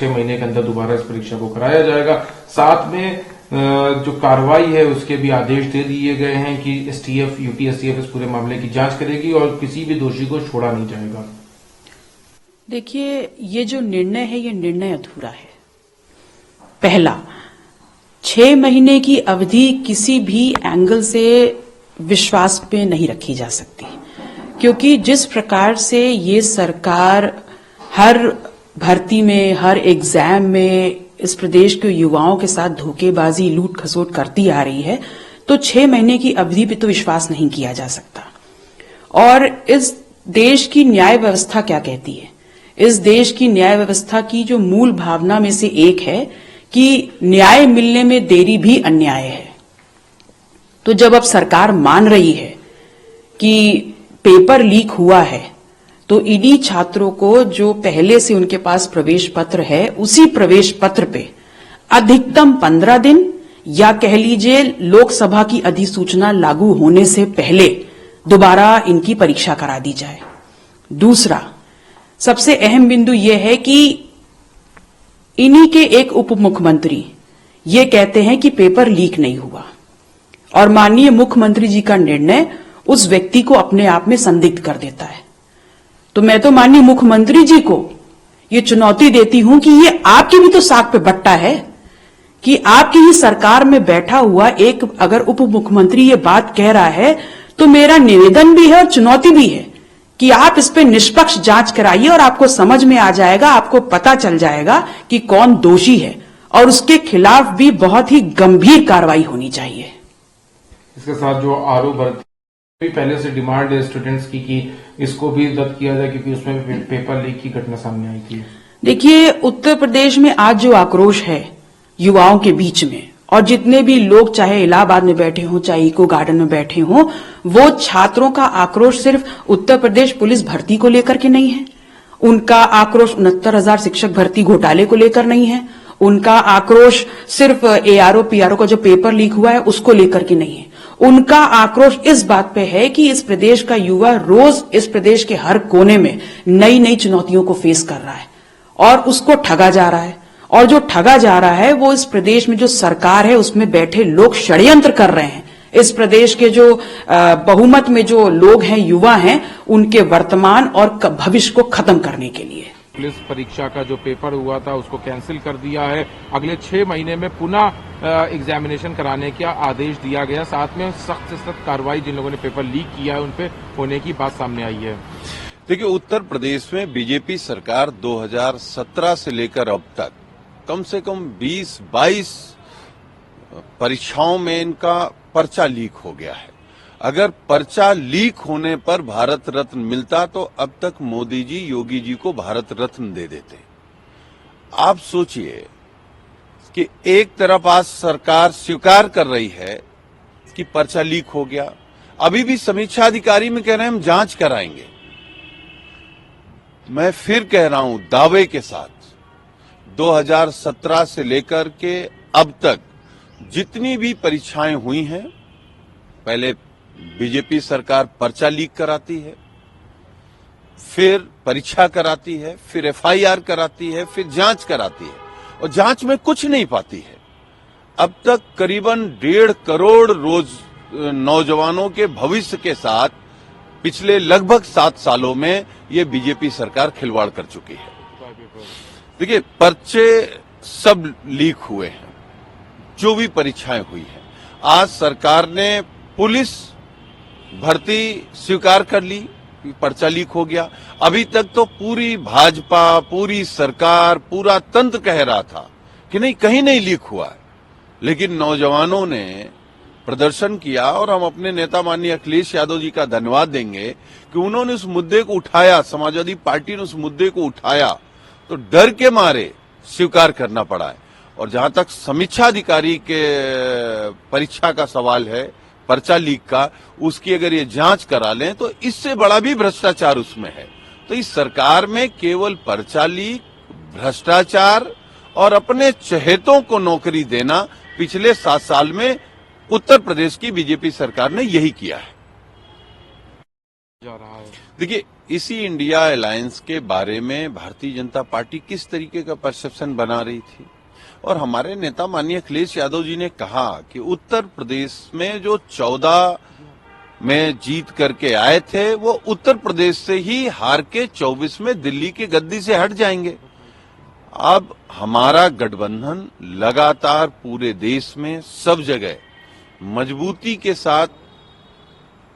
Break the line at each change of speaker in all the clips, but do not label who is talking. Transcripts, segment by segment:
6 महीने के अंदर दोबारा इस परीक्षा को कराया जाएगा। साथ में जो कार्रवाई है उसके भी आदेश दे दिए गए हैं कि एसटीएफ, यूपीएससीएफ इस पूरे मामले की जांच करेगी और किसी भी दोषी को छोड़ा नहीं जाएगा।
देखिए, ये जो निर्णय है ये निर्णय अधूरा है। पहला, 6 महीने की अवधि किसी भी एंगल से विश्वास पे नहीं रखी जा सकती, क्योंकि जिस प्रकार से ये सरकार हर भर्ती में, हर एग्जाम में इस प्रदेश के युवाओं के साथ धोखेबाजी, लूट खसोट करती आ रही है, तो 6 महीने की अवधि पे तो विश्वास नहीं किया जा सकता। और इस देश की न्याय व्यवस्था क्या कहती है? इस देश की न्याय व्यवस्था की जो मूल भावना में से एक है कि न्याय मिलने में देरी भी अन्याय है। तो जब अब सरकार मान रही है कि पेपर लीक हुआ है, तो इन्हीं छात्रों को जो पहले से उनके पास प्रवेश पत्र है, उसी प्रवेश पत्र पे अधिकतम 15 दिन या कह लीजिए लोकसभा की अधिसूचना लागू होने से पहले दोबारा इनकी परीक्षा करा दी जाए। दूसरा, सबसे अहम बिंदु यह है कि इन्हीं के एक उप मुख्यमंत्री ये कहते हैं कि पेपर लीक नहीं हुआ, और माननीय मुख्यमंत्री जी का निर्णय उस व्यक्ति को अपने आप में संदिग्ध कर देता है। तो मैं तो माननीय मुख्यमंत्री जी को ये चुनौती देती हूं कि ये आपकी भी तो साख पे बट्टा है कि आपकी ही सरकार में बैठा हुआ एक अगर उप मुख्यमंत्री ये बात कह रहा है, तो मेरा निवेदन भी है और चुनौती भी है कि आप इस पे निष्पक्ष जांच कराइए और आपको समझ में आ जाएगा, आपको पता चल जाएगा कि कौन दोषी है और उसके खिलाफ भी बहुत ही गंभीर कार्रवाई होनी चाहिए।
इसके साथ जो आरोप भर्ती भी पहले से डिमांड है स्टूडेंट्स की कि इसको भी रद्द किया जाए, क्योंकि उसमें भी पेपर लीक की घटना सामने आई थी।
देखिए, उत्तर प्रदेश में आज जो आक्रोश है युवाओं के बीच में, और जितने भी लोग चाहे इलाहाबाद में बैठे हों, चाहे इको गार्डन में बैठे हों, वो छात्रों का आक्रोश सिर्फ उत्तर प्रदेश पुलिस भर्ती को लेकर के नहीं है। उनका आक्रोश 69,000 शिक्षक भर्ती घोटाले को लेकर नहीं है। उनका आक्रोश सिर्फ एआरओ पीआरओ का जो पेपर लीक हुआ है उसको लेकर के नहीं है। उनका आक्रोश इस बात पे है कि इस प्रदेश का युवा रोज इस प्रदेश के हर कोने में नई नई चुनौतियों को फेस कर रहा है और उसको ठगा जा रहा है, और जो ठगा जा रहा है वो इस प्रदेश में जो सरकार है उसमें बैठे लोग षड्यंत्र कर रहे हैं। इस प्रदेश के जो बहुमत में जो लोग हैं, युवा हैं, उनके वर्तमान और भविष्य को खत्म करने के लिए
पुलिस परीक्षा का जो पेपर हुआ था उसको कैंसिल कर दिया है। अगले 6 महीने में पुनः एग्जामिनेशन कराने का आदेश दिया गया। साथ में सख्त से सख्त कार्रवाई जिन लोगों ने पेपर लीक किया है उन पे होने की बात सामने आई है।
देखिए, उत्तर प्रदेश में बीजेपी सरकार 2017 से लेकर अब तक कम से कम 20-22 परीक्षाओं में इनका पर्चा लीक हो गया है। अगर पर्चा लीक होने पर भारत रत्न मिलता तो अब तक मोदी जी, योगी जी को भारत रत्न दे देते। आप सोचिए कि एक तरफ आज सरकार स्वीकार कर रही है कि पर्चा लीक हो गया, अभी भी समीक्षा अधिकारी में कह रहे हैं हम जांच कराएंगे। मैं फिर कह रहा हूं दावे के साथ, 2017 से लेकर के अब तक जितनी भी परीक्षाएं हुई हैं, पहले बीजेपी सरकार पर्चा लीक कराती है, फिर परीक्षा कराती है, फिर एफआईआर कराती है, फिर जांच कराती है, और जांच में कुछ नहीं पाती है। अब तक करीबन 1.5 करोड़ रोज नौजवानों के भविष्य के साथ पिछले लगभग 7 सालों में ये बीजेपी सरकार खिलवाड़ कर चुकी है। देखिए, पर्चे सब लीक हुए हैं, जो भी परीक्षाएं हुई हैं। आज सरकार ने पुलिस भर्ती स्वीकार कर ली, पर्चा लीक हो गया। अभी तक तो पूरी भाजपा, पूरी सरकार, पूरा तंत्र कह रहा था कि नहीं, कहीं नहीं लीक हुआ है, लेकिन नौजवानों ने प्रदर्शन किया और हम अपने नेता माननीय अखिलेश यादव जी का धन्यवाद देंगे कि उन्होंने उस मुद्दे को उठाया, समाजवादी पार्टी ने उस मुद्दे को उठाया, तो डर के मारे स्वीकार करना पड़ा है। और जहां तक समीक्षा अधिकारी के परीक्षा का सवाल है, पर्चा लीक का, उसकी अगर ये जांच करा लें तो इससे बड़ा भी भ्रष्टाचार उसमें है। तो इस सरकार में केवल पर्चा लीक, भ्रष्टाचार और अपने चहेतों को नौकरी देना पिछले 7 साल में उत्तर प्रदेश की बीजेपी सरकार ने यही किया है। देखिए, इसी इंडिया अलायंस के बारे में भारतीय जनता पार्टी किस तरीके का परसेप्शन बना रही थी। और हमारे नेता माननीय अखिलेश यादव जी ने कहा कि उत्तर प्रदेश में जो 14 में जीत करके आए थे वो उत्तर प्रदेश से ही हार के 24 में दिल्ली की गद्दी से हट जाएंगे। अब हमारा गठबंधन लगातार पूरे देश में सब जगह मजबूती के साथ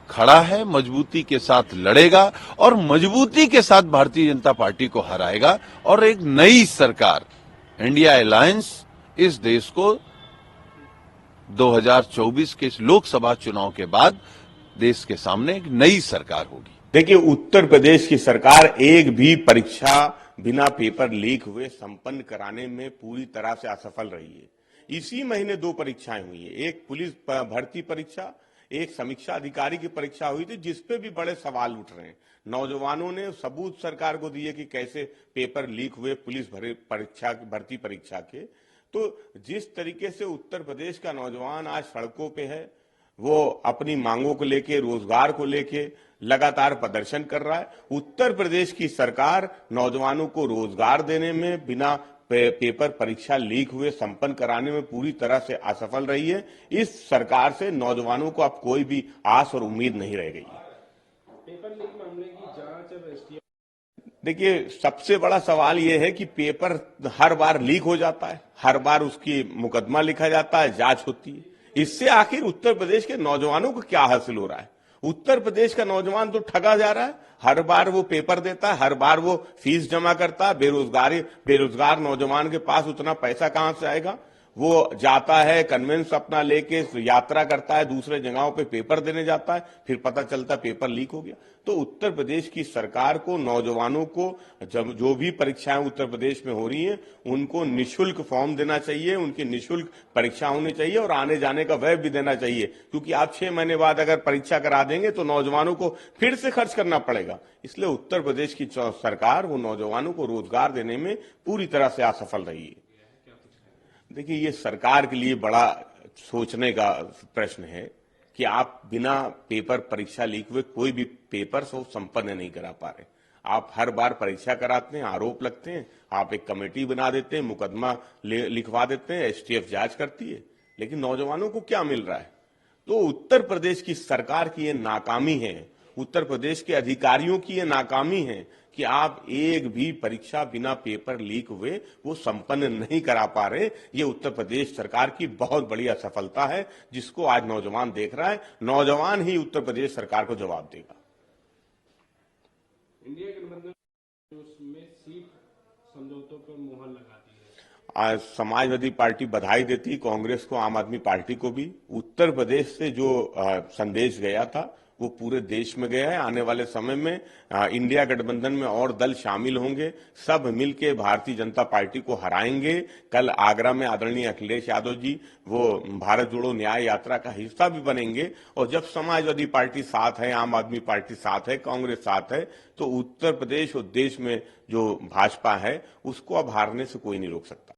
खड़ा है, मजबूती के साथ लड़ेगा और मजबूती के साथ भारतीय जनता पार्टी को हराएगा और एक नई सरकार इंडिया अलायंस इस देश को 2024 के लोकसभा चुनाव के बाद देश के सामने एक नई सरकार होगी।
देखिए, उत्तर प्रदेश की सरकार एक भी परीक्षा बिना पेपर लीक हुए संपन्न कराने में पूरी तरह से असफल रही है। इसी महीने 2 परीक्षाएं हुई है, एक पुलिस भर्ती परीक्षा, एक समीक्षा अधिकारी की परीक्षा हुई थी, जिसपे भी बड़े सवाल उठ रहे हैं। नौजवानों ने सबूत सरकार को दिए कि कैसे पेपर लीक हुए पुलिस भर्ती परीक्षा के। तो जिस तरीके से उत्तर प्रदेश का नौजवान आज सड़कों पे है, वो अपनी मांगों को लेके, रोजगार को लेके लगातार प्रदर्शन कर रहा है। उत्तर प्रदेश की सरकार नौजवानों को रोजगार देने में, बिना पेपर परीक्षा लीक हुए संपन्न कराने में पूरी तरह से असफल रही है। इस सरकार से नौजवानों को अब कोई भी आस और उम्मीद नहीं रह गई है।
पेपर लीक मामले की जांच अब एसटीएफ।
देखिए, सबसे बड़ा सवाल यह है कि पेपर हर बार लीक हो जाता है, हर बार उसकी मुकदमा लिखा जाता है, जांच होती है। इससे आखिर उत्तर प्रदेश के नौजवानों को क्या हासिल हो रहा है? उत्तर प्रदेश का नौजवान तो ठगा जा रहा है। हर बार वो पेपर देता है, हर बार वो फीस जमा करता है। बेरोजगार नौजवान के पास उतना पैसा कहां से आएगा? वो जाता है, कन्वेंस अपना लेके यात्रा करता है, दूसरे जगहों पे पेपर देने जाता है, फिर पता चलता पेपर लीक हो गया। तो उत्तर प्रदेश की सरकार को, नौजवानों को, जो भी परीक्षाएं उत्तर प्रदेश में हो रही हैं, उनको निःशुल्क फॉर्म देना चाहिए, उनकी निःशुल्क परीक्षा होनी चाहिए और आने जाने का व्यय भी देना चाहिए। क्योंकि आप 6 महीने बाद अगर परीक्षा करा देंगे तो नौजवानों को फिर से खर्च करना पड़ेगा। इसलिए उत्तर प्रदेश की सरकार वो नौजवानों को रोजगार देने में पूरी तरह से असफल रही है। देखिए, ये सरकार के लिए बड़ा सोचने का प्रश्न है कि आप बिना पेपर परीक्षा लीक हुए कोई भी पेपर संपन्न नहीं करा पा रहे। आप हर बार परीक्षा कराते हैं, आरोप लगते हैं, आप एक कमेटी बना देते हैं, मुकदमा लिखवा देते हैं, एसटीएफ जांच करती है, लेकिन नौजवानों को क्या मिल रहा है? तो उत्तर प्रदेश की सरकार की ये नाकामी है, उत्तर प्रदेश के अधिकारियों की ये नाकामी है कि आप एक भी परीक्षा बिना पेपर लीक हुए वो संपन्न नहीं करा पा रहे। ये उत्तर प्रदेश सरकार की बहुत बड़ी असफलता है, जिसको आज नौजवान देख रहा है। नौजवान ही उत्तर प्रदेश सरकार को जवाब देगा।
इंडिया गठबंधन में सीट समझौतों पर मुहर लगाती है।
आज समाजवादी पार्टी बधाई देती कांग्रेस को, आम आदमी पार्टी को भी। उत्तर प्रदेश से जो संदेश गया था वो पूरे देश में गया है। आने वाले समय में इंडिया गठबंधन में और दल शामिल होंगे, सब मिलके भारतीय जनता पार्टी को हराएंगे। कल आगरा में आदरणीय अखिलेश यादव जी वो भारत जोड़ो न्याय यात्रा का हिस्सा भी बनेंगे। और जब समाजवादी पार्टी साथ है, आम आदमी पार्टी साथ है, कांग्रेस साथ है, तो उत्तर प्रदेश और देश में जो भाजपा है उसको अब हारने से कोई नहीं रोक सकता।